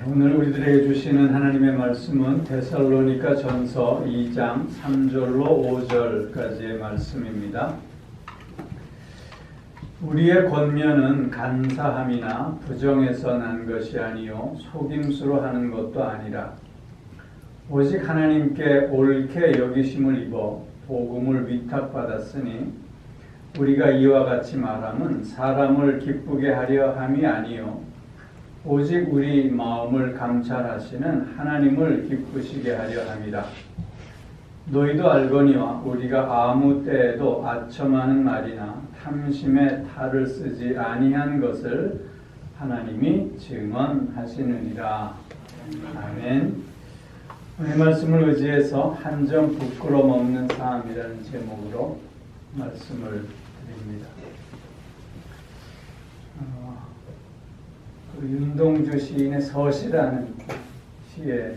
오늘 우리들에게 주시는 하나님의 말씀은 데살로니가 전서 2장 3절로 5절까지의 말씀입니다. 우리의 권면은 간사함이나 부정에서 난 것이 아니요 속임수로 하는 것도 아니라 오직 하나님께 옳게 여기심을 입어 복음을 위탁받았으니 우리가 이와 같이 말함은 사람을 기쁘게 하려 함이 아니요 오직 우리 마음을 감찰하시는 하나님을 기쁘시게 하려 함이라. 너희도 알거니와 우리가 아무 때에도 아첨하는 말이나 탐심의 탈을 쓰지 아니한 것을 하나님이 증언하시느니라. 아멘. 오늘 말씀을 의지해서 한 점 부끄럼 없는 삶이라는 제목으로 말씀을 드립니다. 윤동주 시인의 서시라는 시에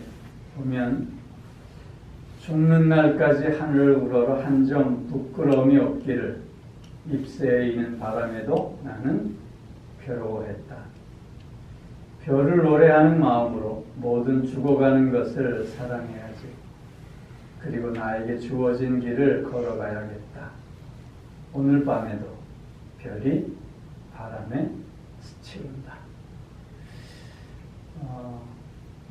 보면 죽는 날까지 하늘을 우러러 한 점 부끄러움이 없기를 잎새에 이는 바람에도 나는 괴로워했다. 별을 노래하는 마음으로 모든 죽어가는 것을 사랑해야지. 그리고 나에게 주어진 길을 걸어가야겠다. 오늘 밤에도 별이 바람에 스치운다.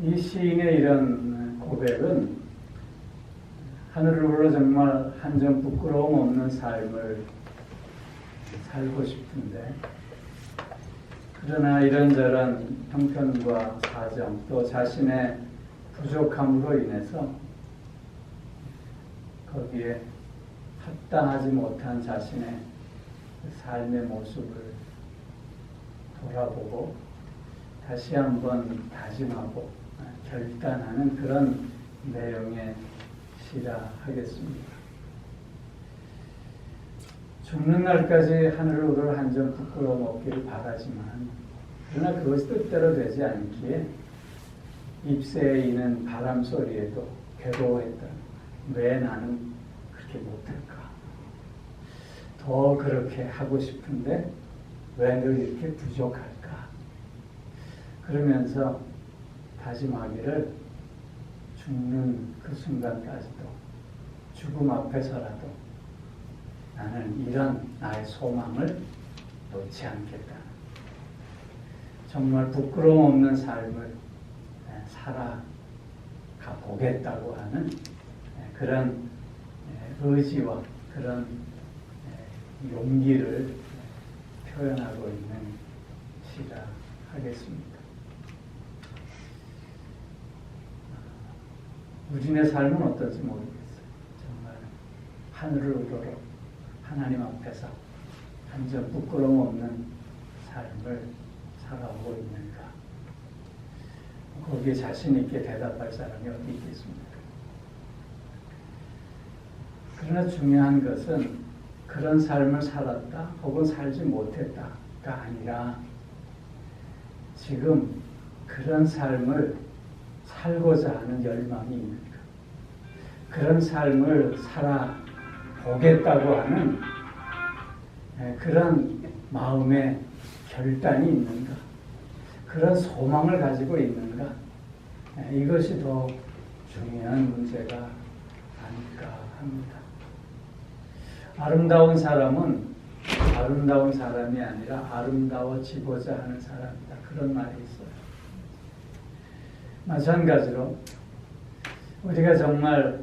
이 시인의 이런 고백은 하늘을 우러러 정말 한 점 부끄러움 없는 삶을 살고 싶은데 그러나 이런저런 형편과 사정 또 자신의 부족함으로 인해서 거기에 합당하지 못한 자신의 삶의 모습을 돌아보고 다시 한번 다짐하고 결단하는 그런 내용의 시라 하겠습니다. 죽는 날까지 하늘을 우러러 한 점 부끄러움 없기를 바라지만 그러나 그것이 뜻대로 되지 않기에 잎새에 이는 바람 소리에도 괴로워했다. 왜 나는 그렇게 못할까? 더 그렇게 하고 싶은데 왜 늘 이렇게 부족할까? 그러면서 다짐하기를 죽는 그 순간까지도 죽음 앞에서라도 나는 이런 나의 소망을 놓지 않겠다. 정말 부끄러움 없는 삶을 살아가 보겠다고 하는 그런 의지와 그런 용기를 표현하고 있는 시라 하겠습니다. 우리의 삶은 어떨지 모르겠어요. 정말 하늘을 우러러 하나님 앞에서 한 점 부끄러움 없는 삶을 살아오고 있는가? 거기에 자신 있게 대답할 사람이 어디 있겠습니까? 그러나 중요한 것은 그런 삶을 살았다 혹은 살지 못했다가 아니라 지금 그런 삶을 살고자 하는 열망이 있는가? 그런 삶을 살아보겠다고 하는 그런 마음의 결단이 있는가? 그런 소망을 가지고 있는가? 이것이 더 중요한 문제가 아닐까 합니다. 아름다운 사람은 아름다운 사람이 아니라 아름다워지고자 하는 사람이다. 그런 말이 있어요. 마찬가지로 우리가 정말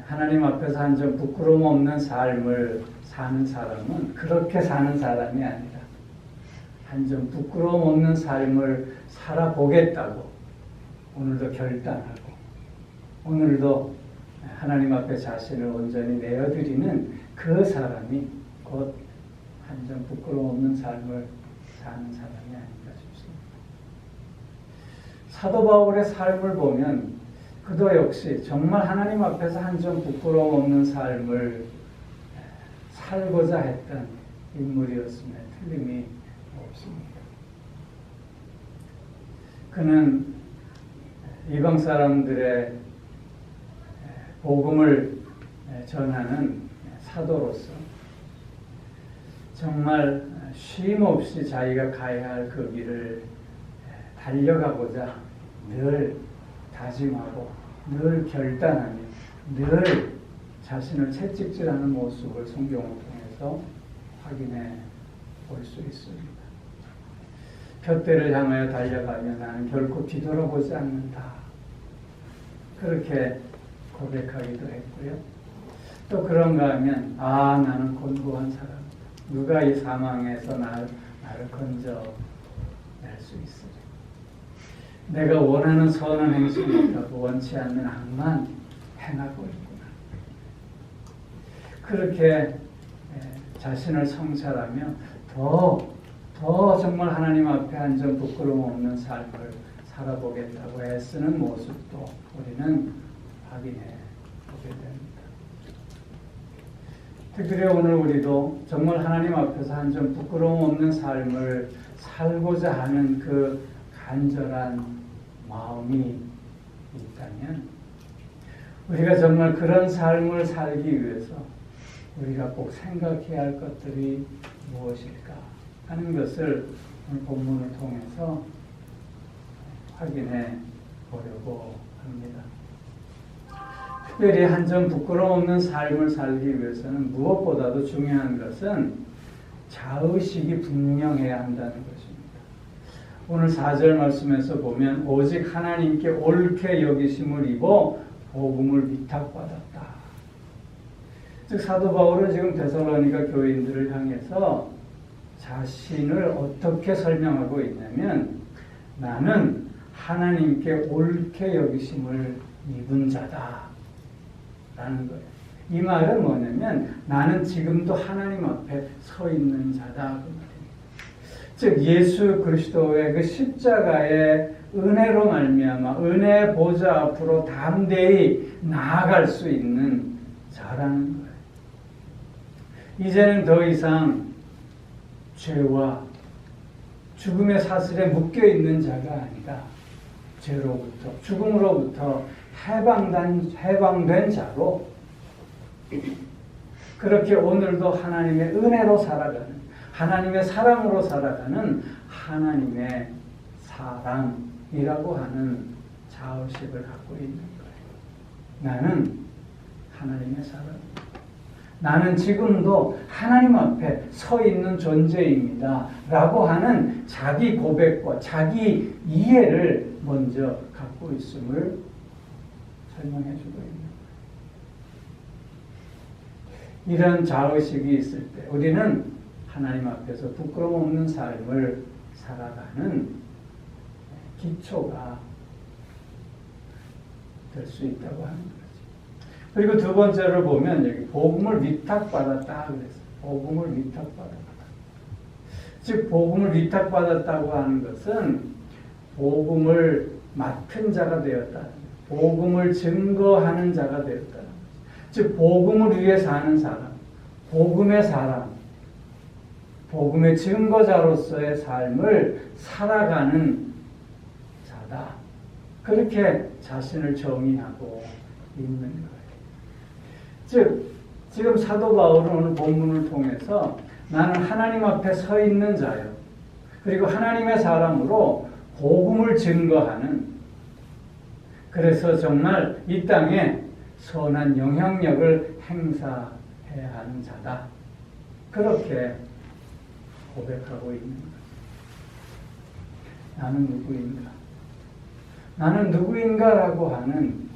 하나님 앞에서 한 점 부끄러움 없는 삶을 사는 사람은 그렇게 사는 사람이 아니라 한 점 부끄러움 없는 삶을 살아보겠다고 오늘도 결단하고 오늘도 하나님 앞에 자신을 온전히 내어드리는 그 사람이 곧 한 점 부끄러움 없는 삶을 사는 사람이 아닌가 싶습니다. 사도 바울의 삶을 보면 그도 역시 정말 하나님 앞에서 한 점 부끄러움 없는 삶을 살고자 했던 인물이었음에 틀림이 없습니다. 그는 이방 사람들의 복음을 전하는 사도로서 정말 쉼 없이 자기가 가야 할 그 길을 달려가고자 늘 다짐하고 늘 결단하며 늘 자신을 채찍질하는 모습을 성경을 통해서 확인해 볼 수 있습니다. 푯대를 향하여 달려가며 나는 결코 뒤돌아보지 않는다. 그렇게 고백하기도 했고요. 또 그런가 하면 나는 곤고한 사람이다. 누가 이 사망에서 나를 건져낼 수 있으리. 내가 원하는 선은 행치 못하고 원치 않는 악만 행하고 있구나. 그렇게 자신을 성찰하며 더 정말 하나님 앞에 한점 부끄러움 없는 삶을 살아보겠다고 애쓰는 모습도 우리는 확인해 보게 됩니다. 특별히 오늘 우리도 정말 하나님 앞에서 한 점 부끄러움 없는 삶을 살고자 하는 그 간절한 마음이 있다면 우리가 정말 그런 삶을 살기 위해서 우리가 꼭 생각해야 할 것들이 무엇일까 하는 것을 오늘 본문을 통해서 확인해 보려고 합니다. 특별히 한 점 부끄러움 없는 삶을 살기 위해서는 무엇보다도 중요한 것은 자의식이 분명해야 한다는 것입니다. 오늘 4절 말씀에서 보면 오직 하나님께 옳게 여기심을 입어 복음을 위탁받았다. 즉 사도 바울은 지금 데살로니가 교인들을 향해서 자신을 어떻게 설명하고 있냐면 나는 하나님께 옳게 여기심을 입은 자다 라는 거예요. 이 말은 뭐냐면 나는 지금도 하나님 앞에 서 있는 자다 그 말입니다. 즉 예수 그리스도의 그 십자가의 은혜로 말미암아 은혜 보좌 앞으로 담대히 나아갈 수 있는 자라는 거예요. 이제는 더 이상 죄와 죽음의 사슬에 묶여 있는 자가 아니라 죄로부터 죽음으로부터 해방된 자로 그렇게 오늘도 하나님의 은혜로 살아가는 하나님의 사랑으로 살아가는 하나님의 사람이라고 하는 자의식을 갖고 있는 거예요. 나는 하나님의 사람입니다. 나는 지금도 하나님 앞에 서 있는 존재입니다. 라고 하는 자기 고백과 자기 이해를 먼저 갖고 있음을 설명해 주고 있는 거예요. 이런 자의식이 있을 때 우리는 하나님 앞에서 부끄러움 없는 삶을 살아가는 기초가 될 수 있다고 하는 거죠. 그리고 두 번째를 보면 여기 복음을 위탁받았다 그랬어요. 복음을 위탁받았다. 즉 복음을 위탁받았다고 하는 것은 복음을 맡은 자가 되었다. 복음을 증거하는 자가 되었다. 즉 복음을 위해 사는 사람, 복음의 사람, 복음의 증거자로서의 삶을 살아가는 자다. 그렇게 자신을 정의하고 있는 거예요. 즉 지금 사도 바울은 오늘 본문을 통해서 나는 하나님 앞에 서 있는 자요. 그리고 하나님의 사람으로 복음을 증거하는 그래서 정말 이 땅에 선한 영향력을 행사해야 하는 자다. 그렇게 고백하고 있는 거예요. 나는 누구인가? 나는 누구인가라고 하는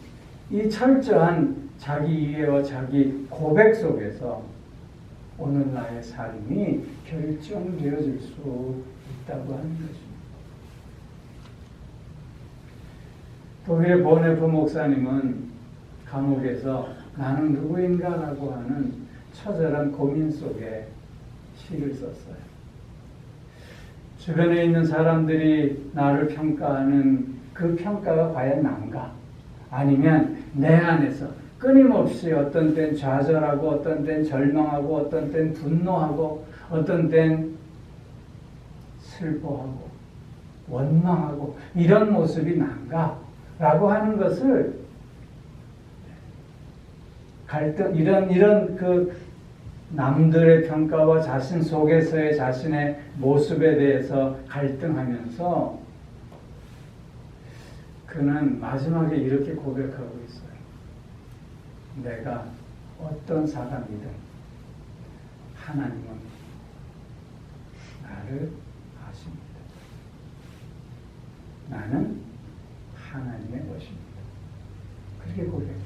이 철저한 자기 이해와 자기 고백 속에서 오늘 나의 삶이 결정되어질 수 있다고 하는 것입니다. 독일의 보네프 목사님은 감옥에서 나는 누구인가라고 하는 처절한 고민 속에 시를 썼어요. 주변에 있는 사람들이 나를 평가하는 그 평가가 과연 난가? 아니면 내 안에서 끊임없이 어떤 땐 좌절하고 어떤 땐 절망하고 어떤 땐 분노하고 어떤 땐 슬퍼하고 원망하고 이런 모습이 난가? 라고 하는 것을 갈등 이런 그 남들의 평가와 자신 속에서의 자신의 모습에 대해서 갈등하면서 그는 마지막에 이렇게 고백하고 있어요. 내가 어떤 사람이든 하나님은 나를 아십니다. 나는 하나님의 것입니다. 그렇게 고백해요.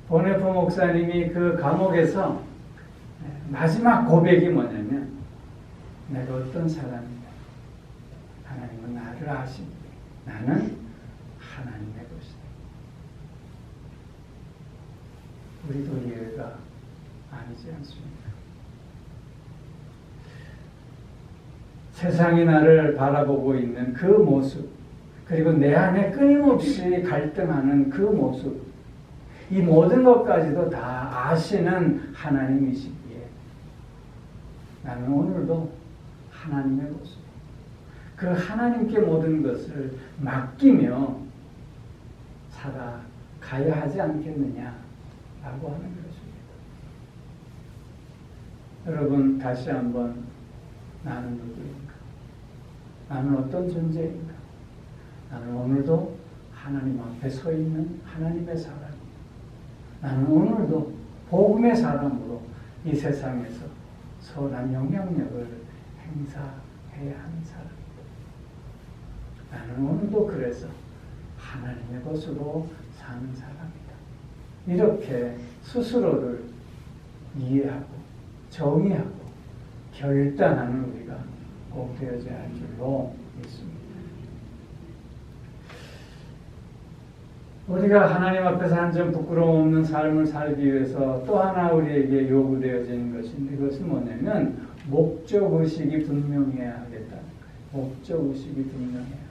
보네프 목사님이 그 감옥에서 마지막 고백이 뭐냐면 내가 어떤 사람이다. 하나님은 나를 아십니다. 나는 하나님의 것이다. 우리도 예외가 아니지 않습니까? 세상이 나를 바라보고 있는 그 모습, 그리고 내 안에 끊임없이 갈등하는 그 모습, 이 모든 것까지도 다 아시는 하나님이시기에 나는 오늘도 하나님의 모습, 그 하나님께 모든 것을 맡기며 살아가야 하지 않겠느냐라고 하는 것입니다. 여러분, 다시 한번 나는 누구인가? 나는 어떤 존재인가? 나는 오늘도 하나님 앞에 서 있는 하나님의 사람이다. 나는 오늘도 복음의 사람으로 이 세상에서 선한 영향력을 행사해야 하는 사람이다. 나는 오늘도 그래서 하나님의 것으로 사는 사람이다. 이렇게 스스로를 이해하고 정의하고 결단하는 우리가 꼭 되어져야 할 줄로 믿습니다. 우리가 하나님 앞에서 한 점 부끄러움 없는 삶을 살기 위해서 또 하나 우리에게 요구되어지는 것인데, 그것은 뭐냐면 목적의식이 분명해야 하겠다는 거예요. 목적의식이 분명해야 합니다.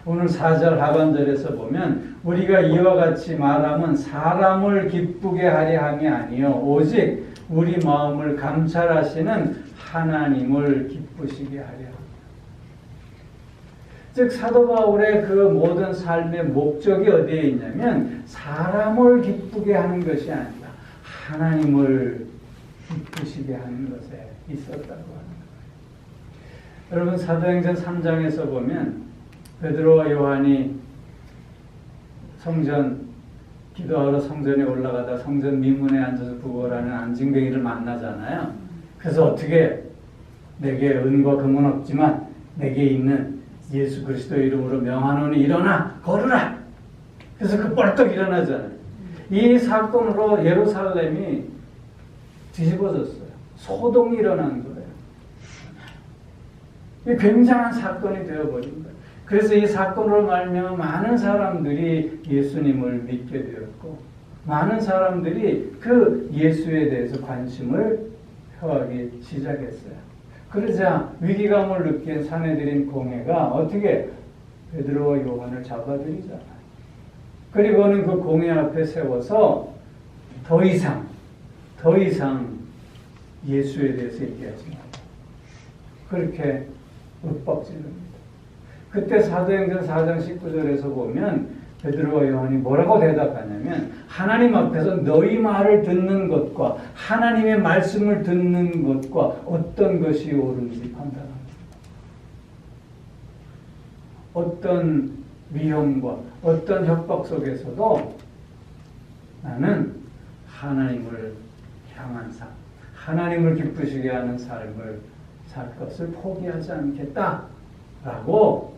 오늘 4절 하반절에서 보면 우리가 이와 같이 말하면 사람을 기쁘게 하려 함이 아니요 오직 우리 마음을 감찰하시는 하나님을 기쁘시게 하려 합니다. 즉 사도 바울의 그 모든 삶의 목적이 어디에 있냐면 사람을 기쁘게 하는 것이 아니라 하나님을 기쁘시게 하는 것에 있었다고 하는 거예요. 여러분, 사도행전 3장에서 보면 베드로와 요한이 성전 기도하러 성전에 올라가다 성전 미문에 앉아서 구걸하는 안징뱅이를 만나잖아요. 그래서 어떻게 내게 은과 금은 없지만 내게 있는 예수 그리스도 이름으로 명하노니 일어나 걸으라. 그래서 그 벌떡 일어나잖아요. 이 사건으로 예루살렘이 뒤집어졌어요. 소동이 일어난 거예요. 이 굉장한 사건이 되어버린 거예요. 그래서 이 사건으로 말미암아 많은 사람들이 예수님을 믿게 되었고 많은 사람들이 그 예수에 대해서 관심을 표하기 시작했어요. 그러자 위기감을 느낀 사내들인 공회가 어떻게 베드로와 요한을 잡아들이잖아요. 그리고는 그 공회 앞에 세워서 더 이상 예수에 대해서 얘기하지 말고 그렇게 윽박지릅니다. 그때 사도행전 4장 19절에서 보면 베드로와 요한이 뭐라고 대답하냐면 하나님 앞에서 너희 말을 듣는 것과 하나님의 말씀을 듣는 것과 어떤 것이 옳은지 판단합니다. 어떤 위험과 어떤 협박 속에서도 나는 하나님을 향한 삶, 하나님을 기쁘시게 하는 삶을 살 것을 포기하지 않겠다라고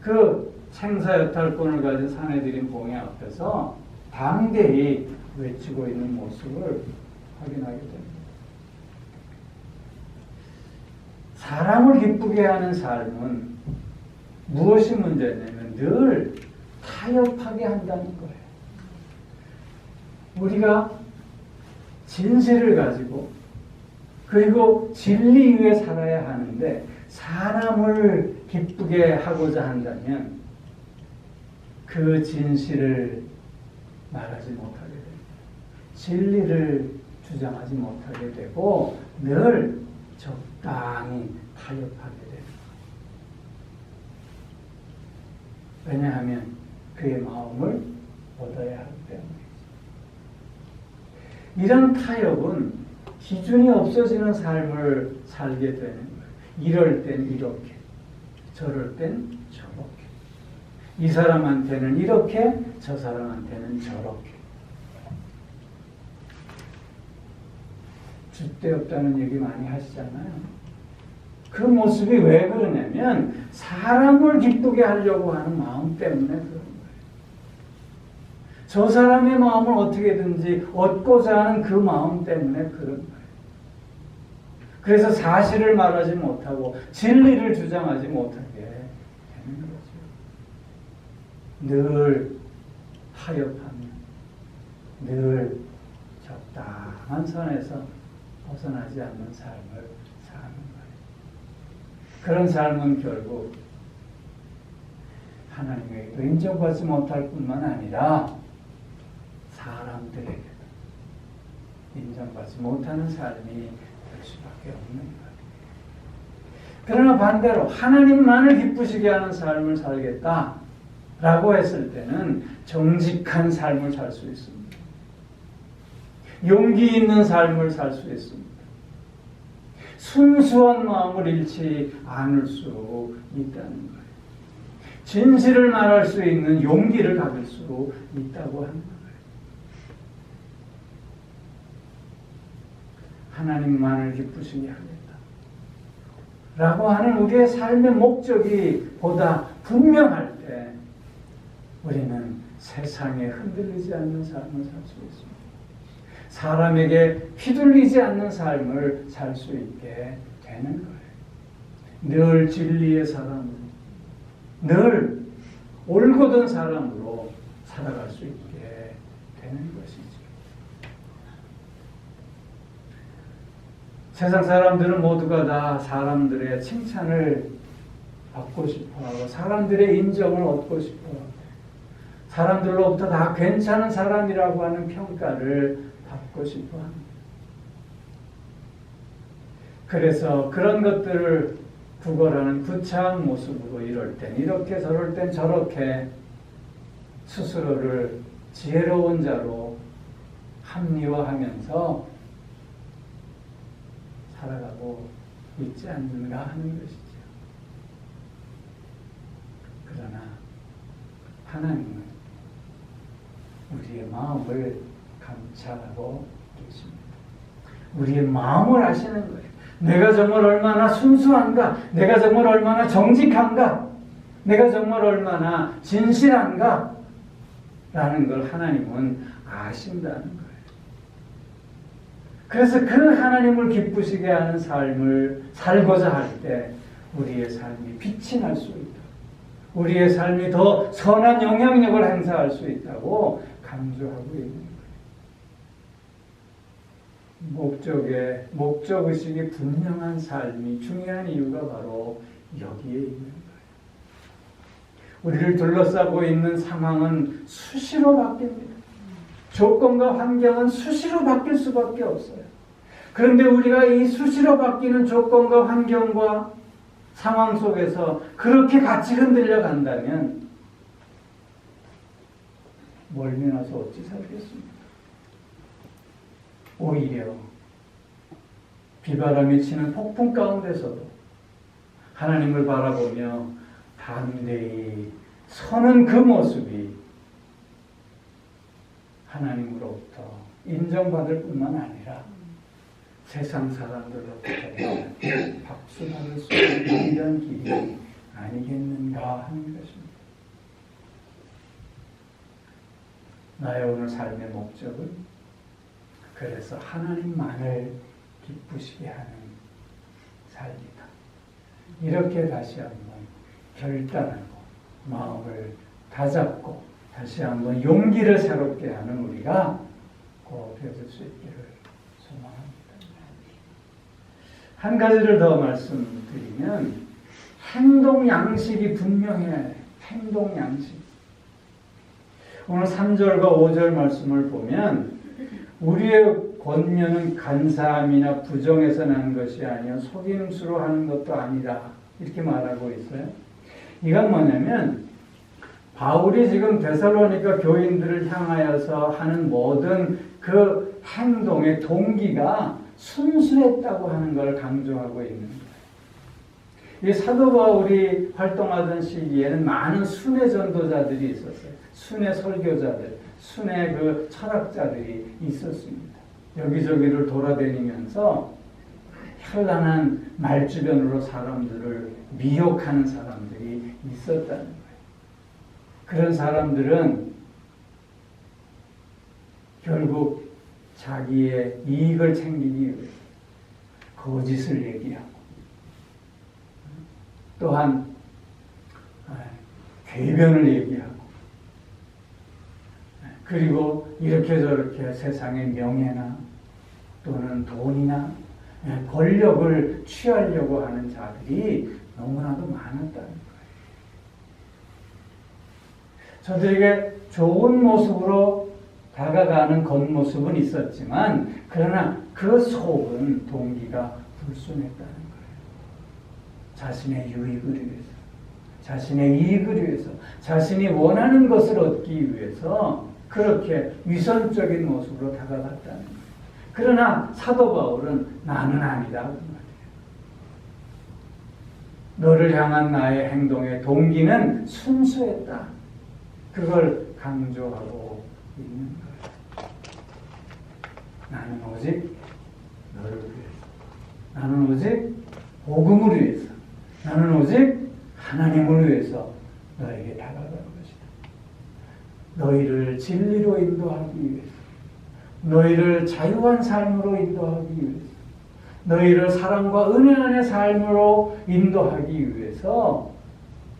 그 생사여탈권을 가진 사내들인 공회 앞에서 담대히 외치고 있는 모습을 확인하게 됩니다. 사람을 기쁘게 하는 삶은 무엇이 문제냐면 늘 타협하게 한다는 거예요. 우리가 진실을 가지고 그리고 진리 위에 살아야 하는데 사람을 기쁘게 하고자 한다면 그 진실을 말하지 못하게 됩니다. 진리를 주장하지 못하게 되고 늘 적당히 타협하게 됩니다. 왜냐하면 그의 마음을 얻어야 하기 때문이죠. 이런 타협은 기준이 없어지는 삶을 살게 되는 거예요. 이럴 땐 이렇게, 저럴 땐 저렇게. 이 사람한테는 이렇게, 저 사람한테는 저렇게. 줏대 없다는 얘기 많이 하시잖아요. 그 모습이 왜 그러냐면 사람을 기쁘게 하려고 하는 마음 때문에 그런 거예요. 저 사람의 마음을 어떻게든지 얻고자 하는 그 마음 때문에 그런 거예요. 그래서 사실을 말하지 못하고 진리를 주장하지 못하게 되는 거죠. 늘 타협하며 늘 적당한 선에서 벗어나지 않는 삶을 사는 거예요. 그런 삶은 결국 하나님에게도 인정받지 못할 뿐만 아니라 사람들에게도 인정받지 못하는 삶이 될 수밖에 없는 거예요. 그러나 반대로 하나님만을 기쁘시게 하는 삶을 살겠다라고 했을 때는 정직한 삶을 살 수 있습니다. 용기 있는 삶을 살 수 있습니다. 순수한 마음을 잃지 않을 수 있다는 거예요. 진실을 말할 수 있는 용기를 가질 수 있다고 하는 거예요. 하나님만을 기쁘시게 하겠다 라고 하는 우리의 삶의 목적이 보다 분명할 때 우리는 세상에 흔들리지 않는 삶을 살 수 있습니다. 사람에게 휘둘리지 않는 삶을 살 수 있게 되는 거예요. 늘 진리의 사람으로, 늘 올곧은 사람으로 살아갈 수 있게 되는 것이죠. 세상 사람들은 모두가 다 사람들의 칭찬을 받고 싶어하고 사람들의 인정을 얻고 싶어하고 사람들로부터 다 괜찮은 사람이라고 하는 평가를 받고 싶어합니다. 그래서 그런 것들을 구걸하는 구차한 모습으로 이럴 땐 이렇게 저럴 땐 저렇게 스스로를 지혜로운 자로 합리화하면서 살아가고 있지 않는가 하는 것이죠. 그러나 하나님은 우리의 마음을 감찰하고 계십니다. 우리의 마음을 아시는 거예요. 내가 정말 얼마나 순수한가? 내가 정말 얼마나 정직한가? 내가 정말 얼마나 진실한가? 라는 걸 하나님은 아신다는 거예요. 그래서 그 하나님을 기쁘시게 하는 삶을 살고자 할 때 우리의 삶이 빛이 날 수 있다. 우리의 삶이 더 선한 영향력을 행사할 수 있다고 강조하고 있는 거예요. 목적의식이 분명한 삶이 중요한 이유가 바로 여기에 있는 거예요. 우리를 둘러싸고 있는 상황은 수시로 바뀝니다. 조건과 환경은 수시로 바뀔 수밖에 없어요. 그런데 우리가 이 수시로 바뀌는 조건과 환경과 상황 속에서 그렇게 같이 흔들려 간다면 멀미나서 어찌 살겠습니까? 오히려 비바람이 치는 폭풍 가운데서도 하나님을 바라보며 담대히 서는 그 모습이 하나님으로부터 인정받을 뿐만 아니라 세상 사람들로부터 박수받을 수 있는 이런 길이 아니겠는가 하는 것입니다. 나의 오늘 삶의 목적은 그래서 하나님만을 기쁘시게 하는 삶이다. 이렇게 다시 한번 결단하고 마음을 다잡고 다시 한번 용기를 새롭게 하는 우리가 꼭 되어질 수 있기를 소망합니다. 한 가지를 더 말씀드리면 행동 양식이 분명해야 해요. 행동 양식. 오늘 3절과 5절 말씀을 보면 우리의 권면은 간사함이나 부정에서 난 것이 아니요 속임수로 하는 것도 아니라 이렇게 말하고 있어요. 이건 뭐냐면 바울이 지금 데살로니가 교인들을 향하여서 하는 모든 그 행동의 동기가 순수했다고 하는 걸 강조하고 있는 거예요. 이 사도 바울이 활동하던 시기에는 많은 순회 전도자들이 있었어요. 순회 설교자들, 순회 그 철학자들이 있었습니다. 여기저기를 돌아다니면서 현란한 말주변으로 사람들을 미혹하는 사람들이 있었다는 거예요. 그런 사람들은 결국 자기의 이익을 챙기기 위해 거짓을 얘기하고 또한 궤변을 얘기하고 그리고 이렇게 저렇게 세상의 명예나 또는 돈이나 권력을 취하려고 하는 자들이 너무나도 많았다는 거예요. 저들에게 좋은 모습으로 다가가는 겉모습은 있었지만 그러나 그 속은 동기가 불순했다는 거예요. 자신의 유익을 위해서, 자신의 이익을 위해서, 자신이 원하는 것을 얻기 위해서 그렇게 위선적인 모습으로 다가갔다는 거예요. 그러나 사도 바울은 나는 아니다. 그 말이에요. 너를 향한 나의 행동의 동기는 순수했다. 그걸 강조하고 있는 거예요. 나는 오직 너를 위해서, 나는 오직 복음을 위해서, 나는 오직 하나님을 위해서 너에게 다가가는 것이다. 너희를 진리로 인도하기 위해서, 너희를 자유한 삶으로 인도하기 위해서, 너희를 사랑과 은혜 안의 삶으로 인도하기 위해서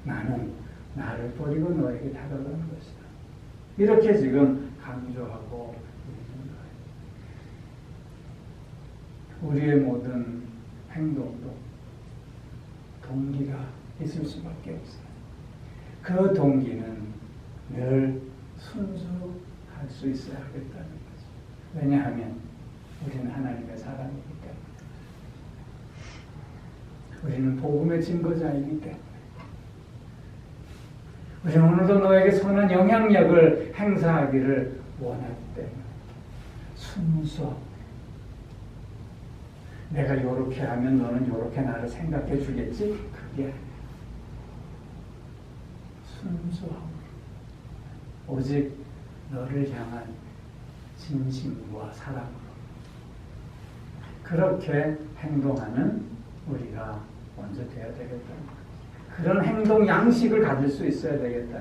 나는 나를 버리고 너에게 다가가는 것이다. 이렇게 지금 강조하고 있는 거예요. 우리의 모든 행동도 동기가 있을 수밖에 없어요. 그 동기는 늘 순수할 수 있어야 하겠다는 거죠. 왜냐하면 우리는 하나님의 사람이기 때문에, 우리는 복음의 증거자이기 때문에, 우리는 오늘도 너에게 선한 영향력을 행사하기를 원하기 때문에 순수하고, 내가 이렇게 하면 너는 이렇게 나를 생각해 주겠지? 그게 아니야. 순수하고 오직 너를 향한 진심과 사랑으로 그렇게 행동하는 우리가 먼저 되어야 되겠다는 거예요. 그런 행동 양식을 가질 수 있어야 되겠다.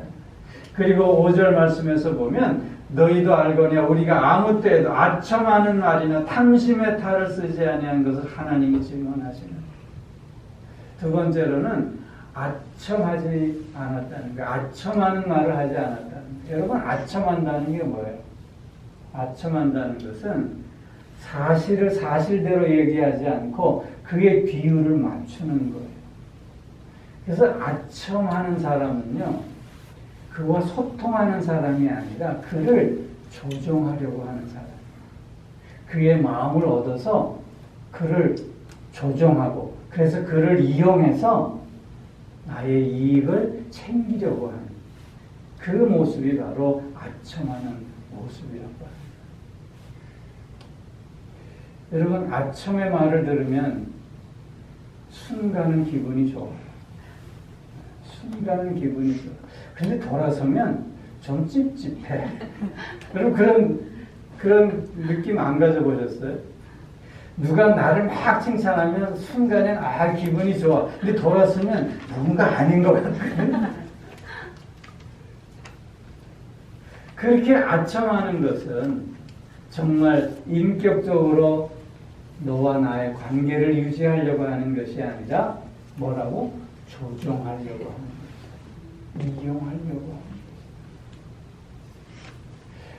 그리고 5절 말씀에서 보면 너희도 알거니와 우리가 아무 때에도 아첨하는 말이나 탐심의 탈을 쓰지 아니한 것을 하나님이 증언하시는. 두 번째로는 아첨하지 않았다는 거예요. 아첨하는 말을 하지 않았다는 거예요. 여러분, 아첨한다는 게 뭐예요? 아첨한다는 것은 사실을 사실대로 얘기하지 않고 그의 비율을 맞추는 거예요. 그래서 아첨하는 사람은요, 그와 소통하는 사람이 아니라 그를 조종하려고 하는 사람. 그의 마음을 얻어서 그를 조종하고, 그래서 그를 이용해서 나의 이익을 챙기려고 하는 그 모습이 바로 아첨하는 모습이라고 합니다. 여러분, 아첨의 말을 들으면 순간은 기분이 좋아요. 순간은 기분이 좋아. 근데 돌아서면 좀 찝찝해. 여러분, 그런 느낌 안 가져보셨어요? 누가 나를 막 칭찬하면 순간엔 기분이 좋아. 근데 돌아서면 뭔가 아닌 것 같거든. 그렇게 아첨하는 것은 정말 인격적으로 너와 나의 관계를 유지하려고 하는 것이 아니라 뭐라고? 조종하려고 하는 것이다. 이용하려고 하는 것이다.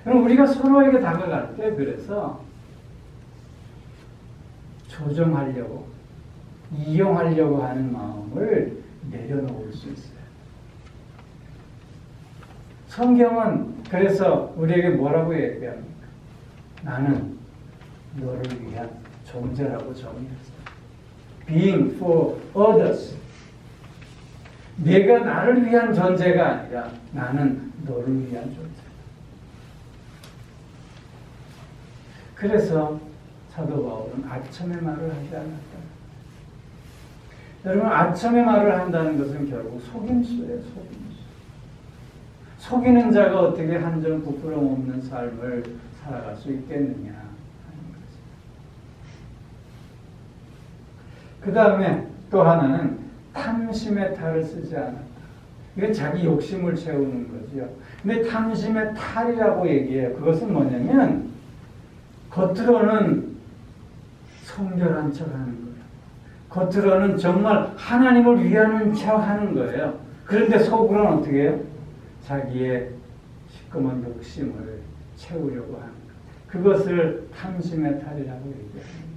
그럼 우리가 서로에게 다가갈 때 그래서 조종하려고, 이용하려고 하는 마음을 내려놓을 수 있어요. 성경은 그래서 우리에게 뭐라고 얘기합니까? 나는 너를 위한 존재라고 정의했어요. Being for others. 내가 나를 위한 존재가 아니라 나는 너를 위한 존재. 그래서 사도 바울은 아첨의 말을 하지 않았다. 여러분, 아첨의 말을 한다는 것은 결국 속임수예요, 속임수. 속이는 자가 어떻게 한 점 부끄러움 없는 삶을 살아갈 수 있겠느냐 하는 거죠. 그 다음에 또 하나는 탐심의 탈을 쓰지 않았다. 이건 자기 욕심을 채우는 거죠. 근데 탐심의 탈이라고 얘기해요. 그것은 뭐냐면 겉으로는 성결한 척 하는 거예요. 겉으로는 정말 하나님을 위하는 척 하는 거예요. 그런데 속으로는 어떻게 해요? 자기의 시꺼먼 욕심을 채우려고 하는 거예요. 그것을 탐심의 탈이라고 얘기하는 거예요.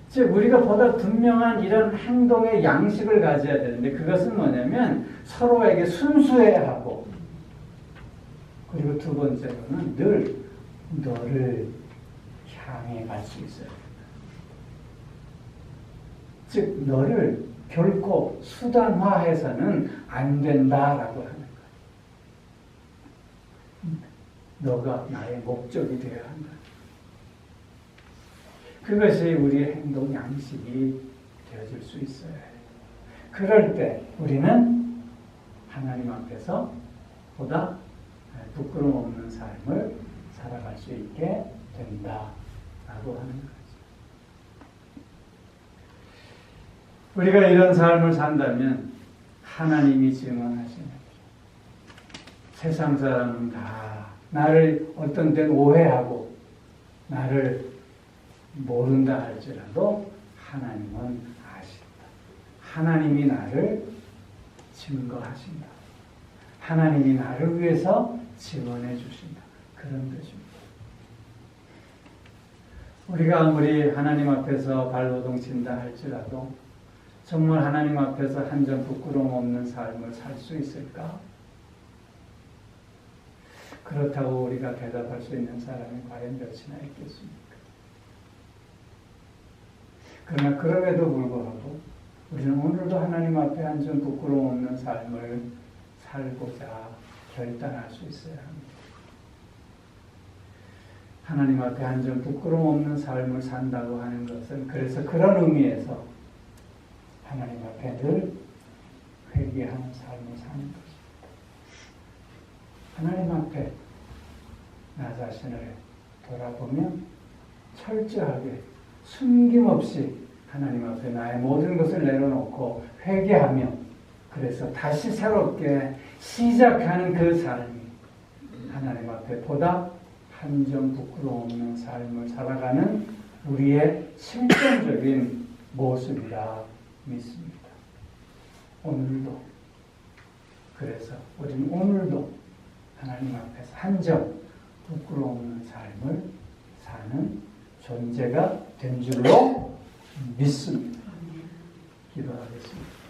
즉 우리가 보다 분명한 이런 행동의 양식을 가져야 되는데 그것은 뭐냐면 서로에게 순수해야 하고 그리고 두 번째로는 늘 너를 향해 갈 수 있어야 된다. 즉 너를 결코 수단화해서는 안 된다라고 하는 거예요. 너가 나의 목적이 되어야 한다. 그것이 우리의 행동 양식이 되어질 수 있어요. 그럴 때 우리는 하나님 앞에서 보다 부끄러움 없는 삶을 살아갈 수 있게 된다라고 하는 거죠. 우리가 이런 삶을 산다면 하나님이 증언하시는 세상 사람은 다 나를 어떤 때는 오해하고 나를 모른다 할지라도 하나님은 아신다. 하나님이 나를 증거하신다. 하나님이 나를 위해서 증언해 주신다. 그런 것입니다. 우리가 아무리 하나님 앞에서 발버둥 친다 할지라도 정말 하나님 앞에서 한 점 부끄러움 없는 삶을 살 수 있을까? 그렇다고 우리가 대답할 수 있는 사람이 과연 몇이나 있겠습니까? 그러나 그럼에도 불구하고 우리는 오늘도 하나님 앞에 한 점 부끄러움 없는 삶을 살고자 결단할 수 있어야 합니다. 하나님 앞에 한 점 부끄러움 없는 삶을 산다고 하는 것은 그래서 그런 의미에서 하나님 앞에 늘 회개하는 삶을 사는 것입니다. 하나님 앞에 나 자신을 돌아보며 철저하게 숨김없이 하나님 앞에 나의 모든 것을 내려놓고 회개하며 그래서 다시 새롭게 시작하는 그 삶이 하나님 앞에 보다 한 점 부끄러움 없는 삶을 살아가는 우리의 실존적인 모습이라 믿습니다. 오늘도 그래서 우리는 오늘도 하나님 앞에서 한 점 부끄러움 없는 삶을 사는 존재가 된 줄로 믿습니다. 기도하겠습니다.